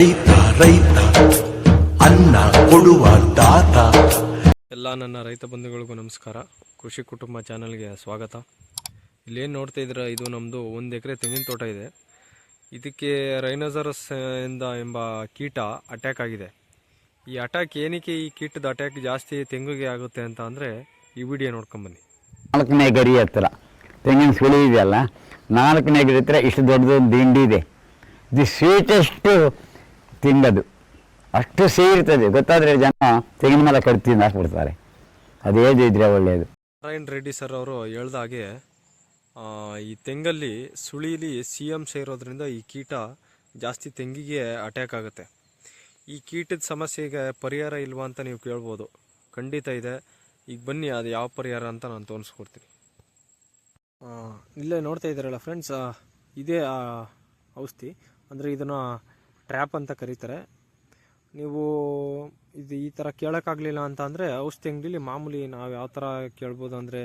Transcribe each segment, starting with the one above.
ರೈತ ರೈತ ಅನ್ನ ಕೊಡುವ ದಾತ. ಎಲ್ಲ ನನ್ನ ರೈತ ಬಂಧುಗಳಿಗೂ ನಮಸ್ಕಾರ. ಕೃಷಿ ಕುಟುಂಬ ಚಾನಲ್ಗೆ ಸ್ವಾಗತ. ಇಲ್ಲೇನು ನೋಡ್ತಾ ಇದ್ದೀರಾ, ಇದು ನಮ್ಮದು 1 ಎಕರೆ ತೆಂಗಿನ ತೋಟ ಇದೆ. ಇದಕ್ಕೆ ರೈನೋಸರಸ್ ಎಂಬ ಕೀಟ ಅಟ್ಯಾಕ್ ಆಗಿದೆ. ಈ ಅಟ್ಯಾಕ್ ಏನಕ್ಕೆ, ಈ ಕೀಟದ ಅಟ್ಯಾಕ್ ಜಾಸ್ತಿ ತೆಂಗಿಗೆ ಆಗುತ್ತೆ ಅಂತ ಅಂದರೆ ಈ ವಿಡಿಯೋ ನೋಡ್ಕೊಂಬನ್ನಿ. 4ನೇ ಗರಿ ಹತ್ರ ತೆಂಗಿನ ಸುಳಿ ಇದೆಯಲ್ಲ, 4ನೇ ಗರಿ ಹತ್ರ ಇಷ್ಟು ದೊಡ್ಡದೊಂದು ದಿಂಡಿ ಇದೆ. ದಿ ಸ್ವೀಟೆಸ್ಟು ತಿಂಗದು, ಅಷ್ಟು ಸಿಹಿ ಇರ್ತದೆ. ಗೊತ್ತಾದರೆ ಜನ ತೆಂಗಿನ ಮೇಲೆ ಕಡ್ತಿಂದ ಹಾಕ್ಬಿಡ್ತಾರೆ. ಅದೇದು ಇದ್ರೆ ಒಳ್ಳೆಯದು. ನಾರಾಯಣ್ ರೆಡ್ಡಿ ಸರ್ ಅವರು ಹೇಳ್ದಾಗೆ ಈ ತೆಂಗಲ್ಲಿ ಸುಳೀಲಿ ಅಂಶ ಇರೋದ್ರಿಂದ ಈ ಕೀಟ ಜಾಸ್ತಿ ತೆಂಗಿಗೆ ಅಟ್ಯಾಕ್ ಆಗುತ್ತೆ. ಈ ಕೀಟದ ಸಮಸ್ಯೆಗೆ ಪರಿಹಾರ ಇಲ್ವಾ ಅಂತ ನೀವು ಕೇಳ್ಬೋದು. ಖಂಡಿತ ಇದೆ. ಈಗ ಬನ್ನಿ, ಅದು ಯಾವ ಪರಿಹಾರ ಅಂತ ನಾನು ತೋರಿಸ್ಕೊಡ್ತೀನಿ. ಇಲ್ಲೇ ನೋಡ್ತಾ ಇದ್ದೀರಲ್ಲ ಫ್ರೆಂಡ್ಸ್, ಇದೇ ಔಷಧಿ. ಅಂದರೆ ಇದನ್ನು ಟ್ರ್ಯಾಪ್ ಅಂತ ಕರೀತಾರೆ. ನೀವು ಇದು ಈ ಥರ ಕೇಳೋಕ್ಕಾಗಲಿಲ್ಲ ಅಂತ ಅಂದರೆ ಔಷಧಿ ಅಂಗಡಿಲಿ ಮಾಮೂಲಿ ನಾವು ಯಾವ ಥರ ಕೇಳ್ಬೋದು ಅಂದರೆ,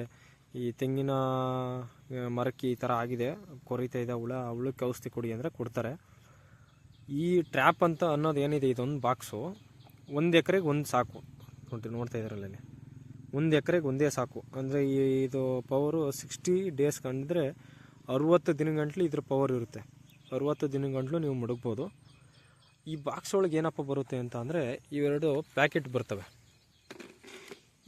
ಈ ತೆಂಗಿನ ಮರಕ್ಕೆ ಈ ಥರ ಆಗಿದೆ, ಕೊರಿತಾ ಇದೆ ಹುಳಕ್ಕೆ ಔಷಧಿ ಕೊಡಿ ಅಂದರೆ ಕೊಡ್ತಾರೆ. ಈ ಟ್ರ್ಯಾಪ್ ಅಂತ ಅನ್ನೋದು ಏನಿದೆ, ಇದೊಂದು ಬಾಕ್ಸು 1 ಎಕರೆಗೆ ಒಂದು ಸಾಕು. ನೋಡ್ತಾ ಇದ್ರಲ್ಲಿ 1 ಎಕರೆಗೆ ಒಂದೇ ಸಾಕು. ಅಂದರೆ ಇದು ಪವರು 60 ಡೇಸ್ ಕಂಡಿದ್ರೆ 60 ದಿನಗಂಟ್ಲು ಇದ್ರ ಪವರ್ ಇರುತ್ತೆ. 60 ದಿನಗಂಟ್ಲು ನೀವು ಮಡಗ್ಬೋದು. ಈ ಬಾಕ್ಸ್ ಒಳಗೆ ಏನಪ್ಪ ಬರುತ್ತೆ ಅಂತ ಅಂದರೆ, ಇವೆರಡು ಪ್ಯಾಕೆಟ್ ಬರ್ತವೆ.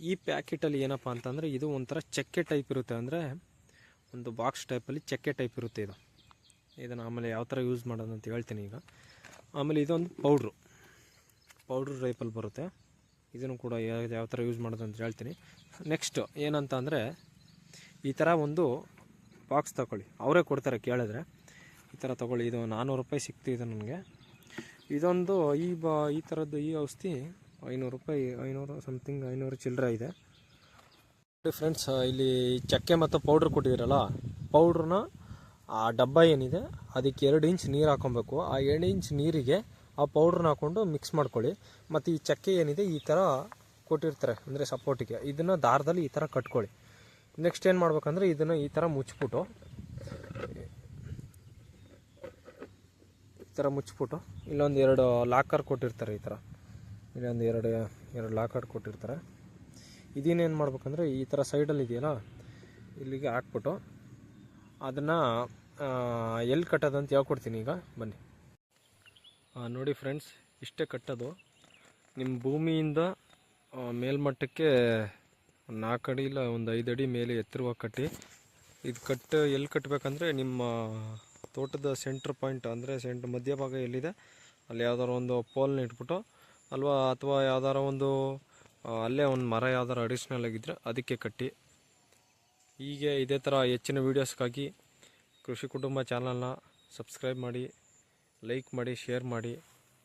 ಈ ಪ್ಯಾಕೆಟಲ್ಲಿ ಏನಪ್ಪ ಅಂತಂದರೆ, ಇದು ಒಂಥರ ಚಕ್ಕೆ ಟೈಪ್ ಇರುತ್ತೆ. ಅಂದರೆ ಒಂದು ಬಾಕ್ಸ್ ಟೈಪಲ್ಲಿ ಚಕ್ಕೆ ಟೈಪ್ ಇರುತ್ತೆ. ಇದನ್ನು ಆಮೇಲೆ ಯಾವ ಥರ ಯೂಸ್ ಮಾಡೋದು ಅಂತ ಹೇಳ್ತೀನಿ ಈಗ. ಆಮೇಲೆ ಇದೊಂದು ಪೌಡ್ರು ಟೈಪಲ್ಲಿ ಬರುತ್ತೆ. ಇದನ್ನು ಕೂಡ ಯಾವ ಥರ ಯೂಸ್ ಮಾಡೋದು ಅಂತ ಹೇಳ್ತೀನಿ. ನೆಕ್ಸ್ಟ್ ಏನಂತ ಅಂದರೆ, ಈ ಥರ ಒಂದು ಬಾಕ್ಸ್ ತಗೊಳ್ಳಿ. ಅವರೇ ಕೊಡ್ತಾರೆ ಕೇಳಿದ್ರೆ. ಈ ಥರ ತೊಗೊಳ್ಳಿ. ಇದು 400 ರೂಪಾಯಿ ಸಿಕ್ತಿದೆ ನನಗೆ. ಇದೊಂದು ಈ ಥರದ್ದು ಈ ಔಷಧಿ 500 ರೂಪಾಯಿ, 500 ಸಮಥಿಂಗ್, 500 ಚಿಲ್ಲರೆ ಇದೆ ಫ್ರೆಂಡ್ಸ್. ಇಲ್ಲಿ ಚಕ್ಕೆ ಮತ್ತು ಪೌಡ್ರ್ ಕೊಟ್ಟಿದ್ದೀರಲ್ಲ, ಪೌಡ್ರನ್ನ ಆ ಡಬ್ಬ ಏನಿದೆ ಅದಕ್ಕೆ 2 ಇಂಚ್ ನೀರು ಹಾಕೊಬೇಕು. ಆ 2 ಇಂಚ್ ನೀರಿಗೆ ಆ ಪೌಡ್ರನ್ನ ಹಾಕ್ಕೊಂಡು ಮಿಕ್ಸ್ ಮಾಡ್ಕೊಳ್ಳಿ. ಮತ್ತು ಈ ಚಕ್ಕೆ ಏನಿದೆ ಈ ಥರ ಕೊಟ್ಟಿರ್ತಾರೆ ಅಂದರೆ ಸಪೋರ್ಟಿಗೆ, ಇದನ್ನು ದಾರದಲ್ಲಿ ಈ ಥರ ಕಟ್ಕೊಳ್ಳಿ. ನೆಕ್ಸ್ಟ್ ಏನು ಮಾಡ್ಬೇಕಂದ್ರೆ, ಇದನ್ನು ಈ ಥರ ಮುಚ್ಚಿಬಿಟ್ಟು ಇಲ್ಲೊಂದು 2 ಲಾಕರ್ ಕೊಟ್ಟಿರ್ತಾರೆ. ಈ ಥರ ಇಲ್ಲೊಂದು ಎರಡು ಲಾಕರ್ ಕೊಟ್ಟಿರ್ತಾರೆ. ಇದನ್ನೇನು ಮಾಡ್ಬೇಕಂದ್ರೆ, ಈ ಥರ ಸೈಡಲ್ಲಿ ಇದೆಯಲ್ಲ, ಇಲ್ಲಿಗೆ ಹಾಕ್ಬಿಟ್ಟು ಅದನ್ನು ಎಲ್ಲಿ ಕಟ್ಟೋದಂತ ಹೇಳ್ಕೊಡ್ತೀನಿ ಈಗ. ಬನ್ನಿ ನೋಡಿ ಫ್ರೆಂಡ್ಸ್, ಇಷ್ಟೇ ಕಟ್ಟೋದು. ನಿಮ್ಮ ಭೂಮಿಯಿಂದ ಮೇಲ್ಮಟ್ಟಕ್ಕೆ 4 ಅಡಿ ಇಲ್ಲ ಒಂದು 5 ಅಡಿ ಮೇಲೆ ಎತ್ತರವಾಗಿ ಕಟ್ಟಿ. ಇದು ಎಲ್ಲಿ ಕಟ್ಟಬೇಕಂದ್ರೆ, ನಿಮ್ಮ ತೋಟದ ಸೆಂಟ್ರ್ ಪಾಯಿಂಟ್ ಅಂದರೆ ಮಧ್ಯಭಾಗ ಎಲ್ಲಿದೆ ಅಲ್ಲಿ ಯಾವ್ದಾರು ಒಂದು ಪೋಲ್ನ ಇಟ್ಬಿಟ್ಟು ಅಥವಾ ಯಾವ್ದಾರ ಒಂದು ಅಲ್ಲೇ ಒಂದು ಮರ ಯಾವ್ದಾರು ಅಡಿಷ್ನಲ್ ಆಗಿದ್ದರೆ ಅದಕ್ಕೆ ಕಟ್ಟಿ. ಹೀಗೆ ಇದೇ ಥರ ಹೆಚ್ಚಿನ ವೀಡಿಯೋಸ್ಗಾಗಿ ಕೃಷಿ ಕುಟುಂಬ ಚಾನಲ್ನ ಸಬ್ಸ್ಕ್ರೈಬ್ ಮಾಡಿ, ಲೈಕ್ ಮಾಡಿ, ಶೇರ್ ಮಾಡಿ.